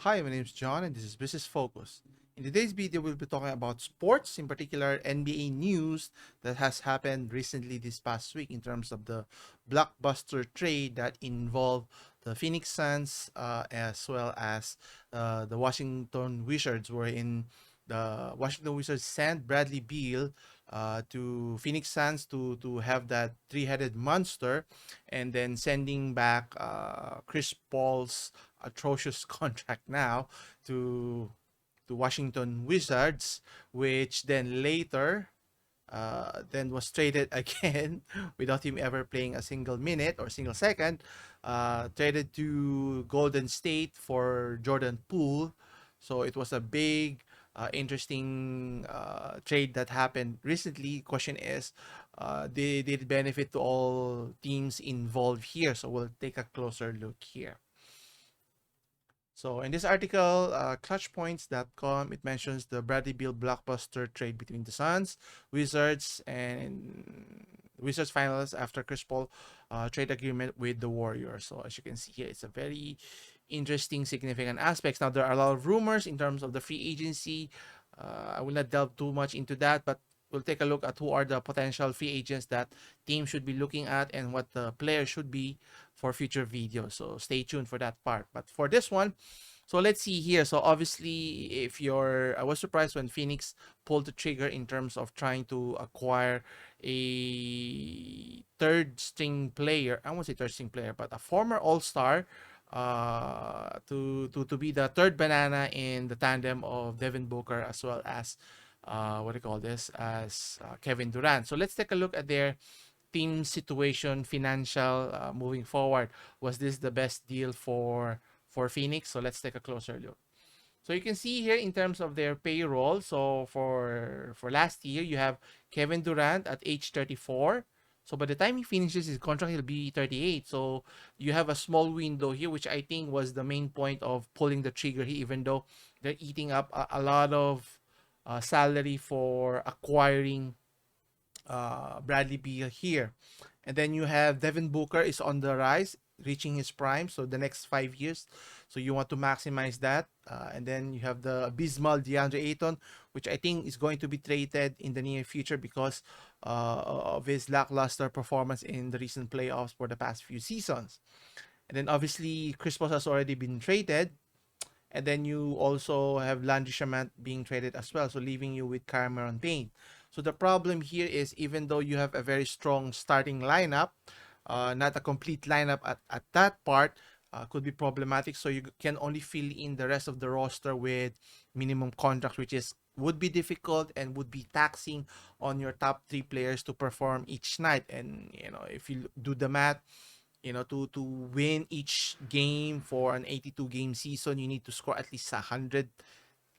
Hi, my name is John and this is Business Focus. In today's video, we'll be talking about sports, in particular NBA news that has happened recently this past week in terms of the blockbuster trade that involved the Phoenix Suns as well as the Washington Wizards, wherein the Washington Wizards sent Bradley Beal to Phoenix Suns to have that three-headed monster, and then sending back Chris Paul's atrocious contract now to Washington Wizards, which then later then was traded again without him ever playing a single minute or single second. Traded to Golden State for Jordan Poole. So it was a big, interesting trade that happened recently. Question is, did it benefit to all teams involved here? So we'll take a closer look here. So in this article, clutchpoints.com, it mentions the Bradley Beal blockbuster trade between the Suns, Wizards, and Wizards finalists after Chris Paul trade agreement with the Warriors. So as you can see here, it's a very interesting, significant aspects. Now there are a lot of rumors in terms of the free agency. I will not delve too much into that, but we'll take a look at who are the potential free agents that teams should be looking at and what the players should be for future videos. So stay tuned for that part. But for this one, so let's see here. So obviously, I was surprised when Phoenix pulled the trigger in terms of trying to acquire a third string player. I won't say third string player, but a former All-Star to be the third banana in the tandem of Devin Booker as well as what do you call this as Kevin Durant. So let's take a look at their team situation, financial moving forward. Was this the best deal for Phoenix? So let's take a closer look. So you can see here in terms of their payroll. So for last year, you have Kevin Durant at age 34. So by the time he finishes his contract, he'll be 38. So you have a small window here, which I think was the main point of pulling the trigger here, even though they're eating up a lot of salary for acquiring Bradley Beal here. And then you have Devin Booker is on the rise, reaching his prime. So the next 5 years. So you want to maximize that. And then you have the abysmal DeAndre Ayton, which I think is going to be traded in the near future because of his lackluster performance in the recent playoffs for the past few seasons. And then obviously Chris Paul has already been traded. And then you also have Landry Shamet being traded as well, so leaving you with Cameron Payne. So the problem here is even though you have a very strong starting lineup, not a complete lineup at that part, could be problematic. So you can only fill in the rest of the roster with minimum contracts, which is would be difficult and would be taxing on your top three players to perform each night. And if you do the math, to win each game for an 82 game season, you need to score at least 100,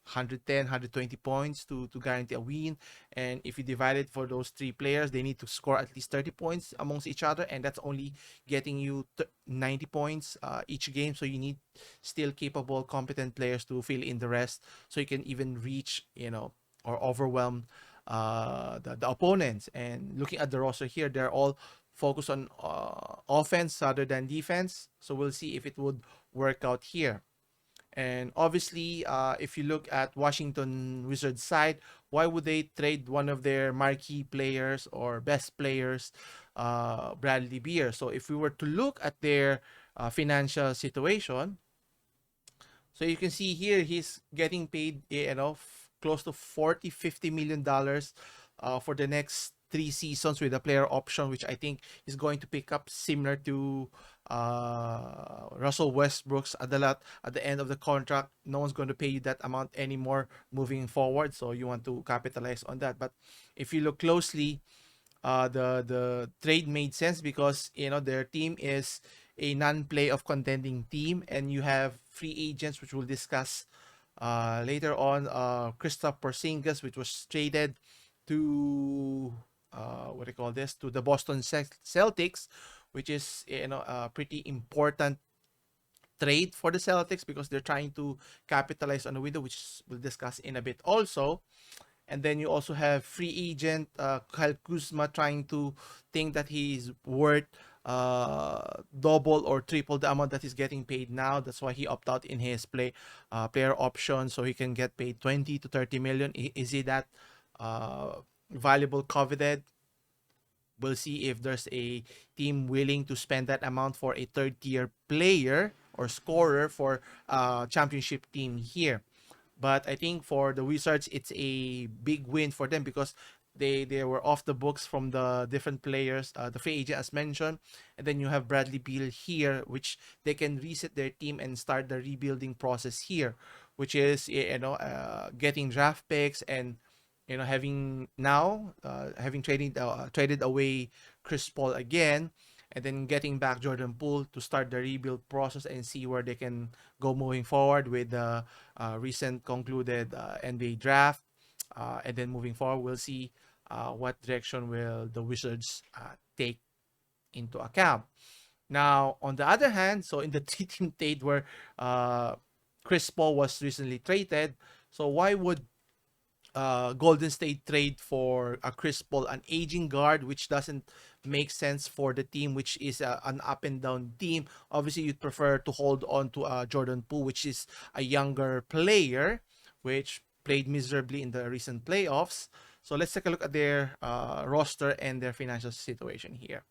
110, 120 points to guarantee a win. And if you divide it for those three players, they need to score at least 30 points amongst each other, and that's only getting you 90 points each game. So you need still capable, competent players to fill in the rest, so you can even reach, or overwhelm the opponents. And looking at the roster here, they're all focused on offense rather than defense. So we'll see if it would work out here. And obviously, if you look at Washington Wizards side, why would they trade one of their marquee players or best players, Bradley Beal? So if we were to look at their financial situation, so you can see here he's getting paid, close to 40-50 million dollars for the next 3 seasons with a player option, which I think is going to pick up similar to Russell Westbrook's at the end of the contract. No one's going to pay you that amount anymore moving forward, so you want to capitalize on that. But if you look closely, the trade made sense because their team is a non-play of contending team, and you have free agents, which we'll discuss later on. Kristaps Porzingis, which was traded to what do you call this, to the Boston Celtics, which is a pretty important trade for the Celtics because they're trying to capitalize on the window, which we'll discuss in a bit also. And then you also have free agent Kyle Kuzma trying to think that he's worth double or triple the amount that he's getting paid now. That's why he opted out in his player option, so he can get paid 20 to 30 million. Is he that valuable, coveted? We'll see if there's a team willing to spend that amount for a third tier player or scorer for championship team here. But I think for the Wizards, it's a big win for them because they were off the books from the different players, the free agent as mentioned, and then you have Bradley Beal here, which they can reset their team and start the rebuilding process here, which is getting draft picks and having now having traded away Chris Paul again, and then getting back Jordan Poole to start the rebuild process and see where they can go moving forward with the recent concluded NBA draft. And then moving forward, we'll see what direction will the Wizards take into account. Now, on the other hand, so in the three-team trade where Chris Paul was recently traded, so why would Golden State trade for a Chris Paul, an aging guard, which doesn't make sense for the team, which is an up and down team? Obviously, you'd prefer to hold on to Jordan Poole, which is a younger player, which played miserably in the recent playoffs. So let's take a look at their roster and their financial situation here.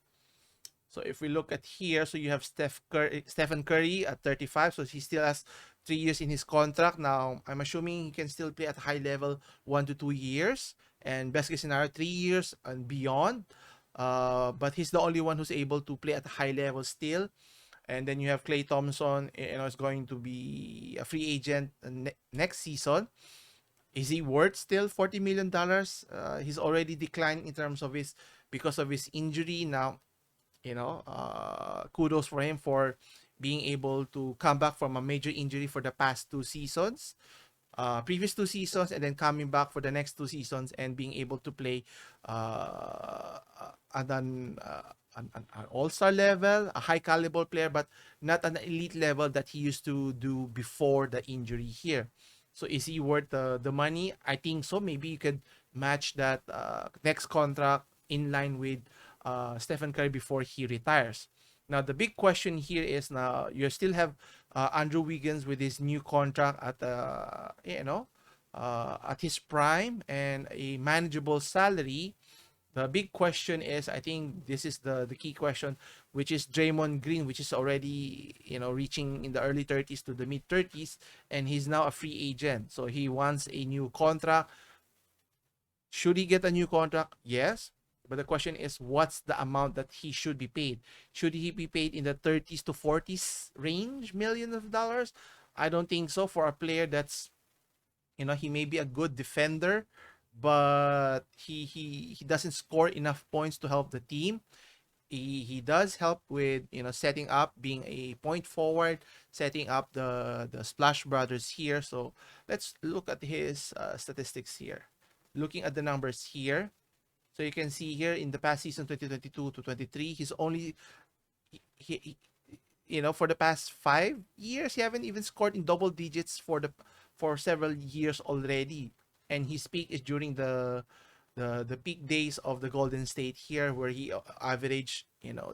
So if we look at here, so you have Stephen Curry at 35, so he still has 3 years in his contract. Now, I'm assuming he can still play at a high level 1 to 2 years, and best case scenario 3 years and beyond. But he's the only one who's able to play at a high level still. And then you have Klay Thompson, is going to be a free agent next season. Is he worth still $40 million? He's already declined in terms of his because of his injury now. Kudos for him for being able to come back from a major injury for the past 2 seasons, previous 2 seasons, and then coming back for the next 2 seasons and being able to play at an all-star level, a high caliber player, but not an elite level that he used to do before the injury here. So is he worth the money? I think so. Maybe you could match that next contract in line with Stephen Curry before he retires. Now the big question here is, now you still have Andrew Wiggins with his new contract at his prime and a manageable salary. The big question is, I think this is the key question, which is Draymond Green, which is already reaching in the early 30s to the mid 30s, and he's now a free agent. So he wants a new contract. Should he get a new contract? Yes. But the question is, what's the amount that he should be paid? Should he be paid in the 30s to 40s range millions of dollars? I don't think so for a player that's, he may be a good defender, but he doesn't score enough points to help the team. He does help with setting up, being a point forward, setting up the Splash Brothers here. So let's look at his statistics here. Looking at the numbers here, so you can see here in the past season 2022 to 23, he's only he for the past 5 years he haven't even scored in double digits for several years already, and his peak is during the peak days of the Golden State here, where he averaged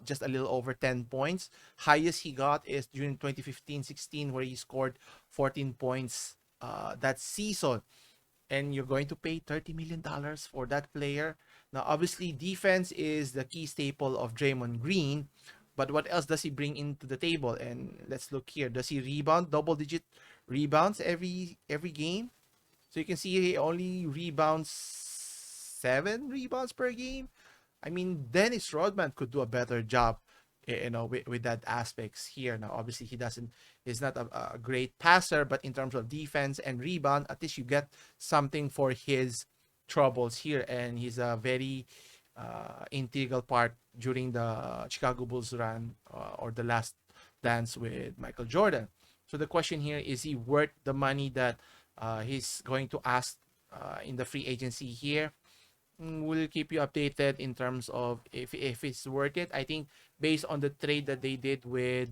just a little over 10 points. Highest he got is during 2015-16, where he scored 14 points that season. And you're going to pay $30 million for that player. Now, obviously, defense is the key staple of Draymond Green, but what else does he bring into the table? And let's look here. Does he rebound, double-digit rebounds every game? So you can see he only rebounds 7 rebounds per game. I mean, Dennis Rodman could do a better job, with that aspects here. Now, obviously, he's not a great passer, but in terms of defense and rebound, at least you get something for his troubles here. And he's a very integral part during the Chicago Bulls run or the last dance with Michael Jordan. So the question here, is he worth the money that he's going to ask in the free agency here? We'll keep you updated in terms of if it's worth it. I think based on the trade that they did with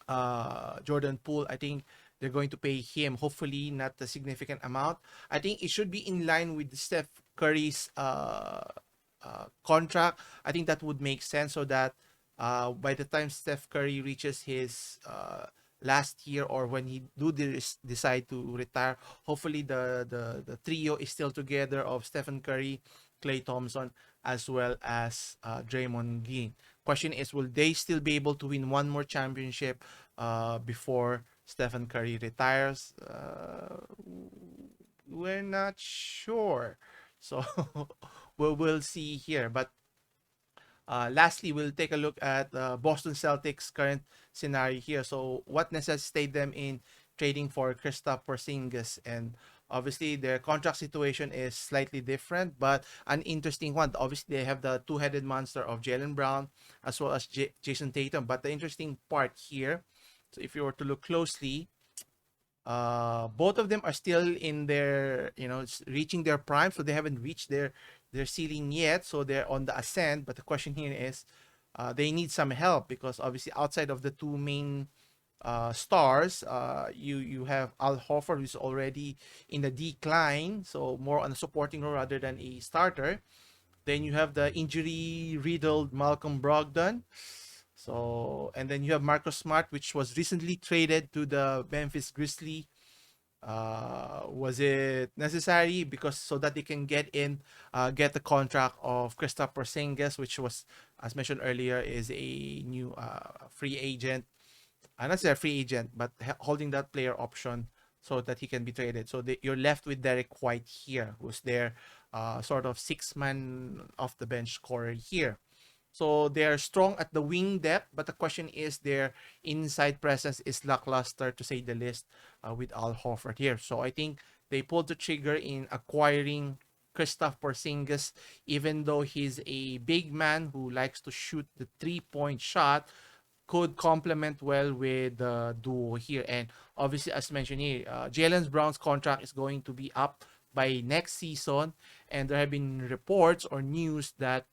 Jordan Poole, I think they're going to pay him, hopefully not a significant amount. I think it should be in line with Steph Curry's contract. I think that would make sense, so that By the time Steph Curry reaches his last year, or when he decide to retire, hopefully the trio is still together of Stephen Curry, Klay Thompson, as well as Draymond Green. Question is, will they still be able to win one more championship before Stephen Curry retires? We're not sure. So we'll see here. But lastly, we'll take a look at Boston Celtics' current scenario here. So, what necessitated them in trading for Kristaps Porzingis? And obviously, their contract situation is slightly different, but an interesting one. Obviously, they have the two-headed monster of Jaylen Brown as well as Jason Tatum. But the interesting part here, so if you were to look closely, both of them are still in their, reaching their prime, so they haven't reached their ceiling yet, so they're on the ascent. But the question here is, they need some help, because obviously outside of the two main stars, you have Al Horford, who's already in the decline, so more on a supporting role rather than a starter. Then you have the injury riddled Malcolm Brogdon. So, and then you have Marcus Smart, which was recently traded to the Memphis Grizzlies. Was it necessary? Because so that they can get the contract of Kristaps Porzingis, which was, as mentioned earlier, is a new free agent. Not say a free agent, but holding that player option so that he can be traded. So you're left with Derek White here, who's their sort of six-man off the bench scorer here. So they're strong at the wing depth, but the question is, their inside presence is lackluster, to say the least, with Al Horford here. So I think they pulled the trigger in acquiring Kristaps Porzingis, even though he's a big man who likes to shoot the three-point shot, could complement well with the duo here. And obviously, as mentioned here, Jaylen Brown's contract is going to be up by next season, and there have been reports or news that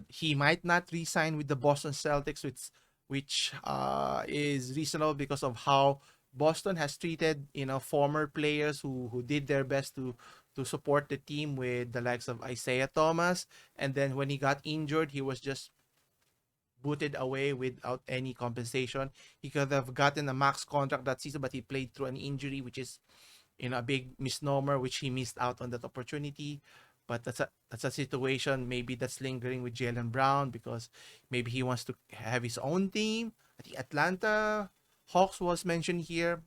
he might not re-sign with the Boston Celtics, which is reasonable because of how Boston has treated former players who did their best to support the team, with the likes of Isaiah Thomas, and then when he got injured, he was just booted away without any compensation. He could have gotten a max contract that season, but he played through an injury, which is a big misnomer, which he missed out on that opportunity. But that's a situation maybe that's lingering with Jaylen Brown, because maybe he wants to have his own team. I think Atlanta Hawks was mentioned here.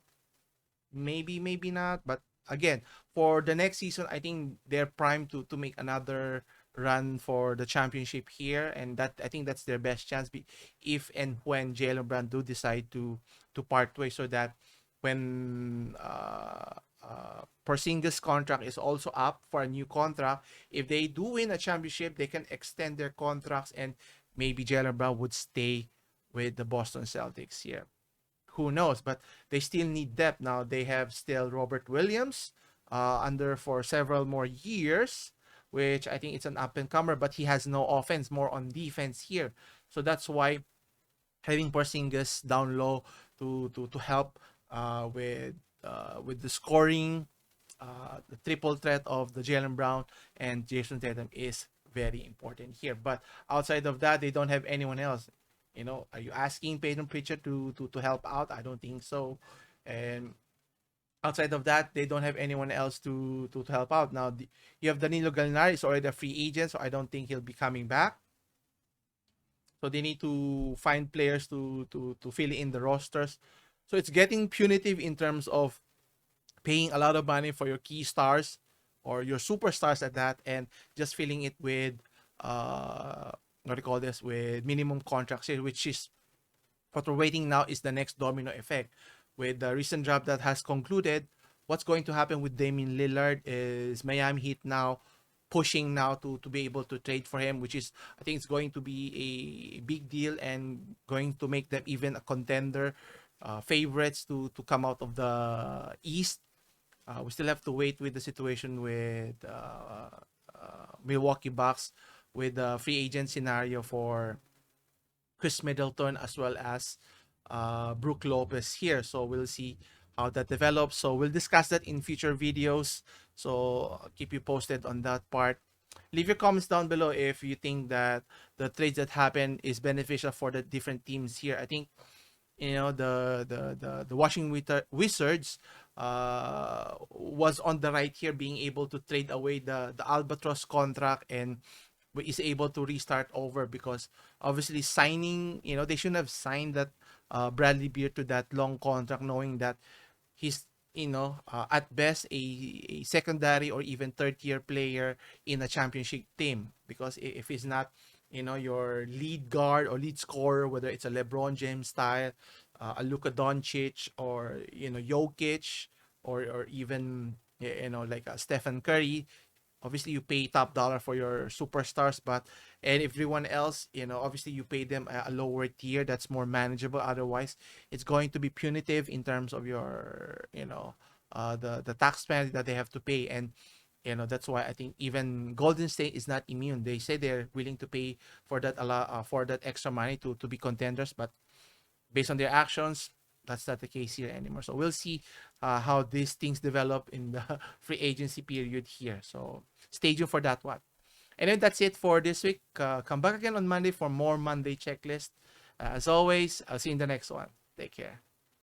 Maybe not. But again, for the next season, I think they're primed to make another run for the championship here, and that I think that's their best chance, if and when Jaylen Brown do decide to part ways, so that when Porzingis' contract is also up for a new contract, if they do win a championship, they can extend their contracts, and maybe Jaylen Brown would stay with the Boston Celtics here. Who knows? But they still need depth. Now they have still Robert Williams under for several more years, which I think it's an up and comer, but he has no offense, more on defense here. So that's why having Porzingis down low to help with the scoring, the triple threat of the Jaylen Brown and Jason Tatum is very important here. But outside of that, they don't have anyone else. Are you asking Peyton Pritchard to help out? I don't think so. And outside of that, they don't have anyone else to help out. Now, you have Danilo Gallinari, is already a free agent, so I don't think he'll be coming back. So they need to find players to fill in the rosters. So it's getting punitive in terms of paying a lot of money for your key stars or your superstars at that, and just filling it with what do you call this, with minimum contracts here, which is what we're waiting now, is the next domino effect. With the recent draft that has concluded, what's going to happen with Damian Lillard is Miami Heat now pushing now to be able to trade for him, which is, I think it's going to be a big deal and going to make them even a contender, favorites to come out of the East. We still have to wait with the situation with Milwaukee Bucks, with the free agent scenario for Chris Middleton as well as Brook Lopez here. So we'll see how that develops. So we'll discuss that in future videos. So I'll keep you posted on that part. Leave your comments down below if you think that the trades that happen is beneficial for the different teams here. I think the Washington Wizards was on the right here, being able to trade away the Albatross contract and is able to restart over, because obviously signing, they shouldn't have signed that Bradley Beal to that long contract, knowing that he's at best a secondary or even third tier player in a championship team, because if he's not your lead guard or lead scorer, whether it's a LeBron James style, a Luka Doncic, or Jokic, or even like a Stephen Curry. Obviously you pay top dollar for your superstars, but and everyone else, obviously you pay them a lower tier that's more manageable. Otherwise it's going to be punitive in terms of your the tax penalty that they have to pay. And that's why I think even Golden State is not immune. They say they're willing to pay for that for that extra money to be contenders, but based on their actions, that's not the case here anymore. So we'll see how these things develop in the free agency period here. So stay tuned for that one. And then that's it for this week. Come back again on Monday for more Monday checklist. As always, I'll see you in the next one. Take care.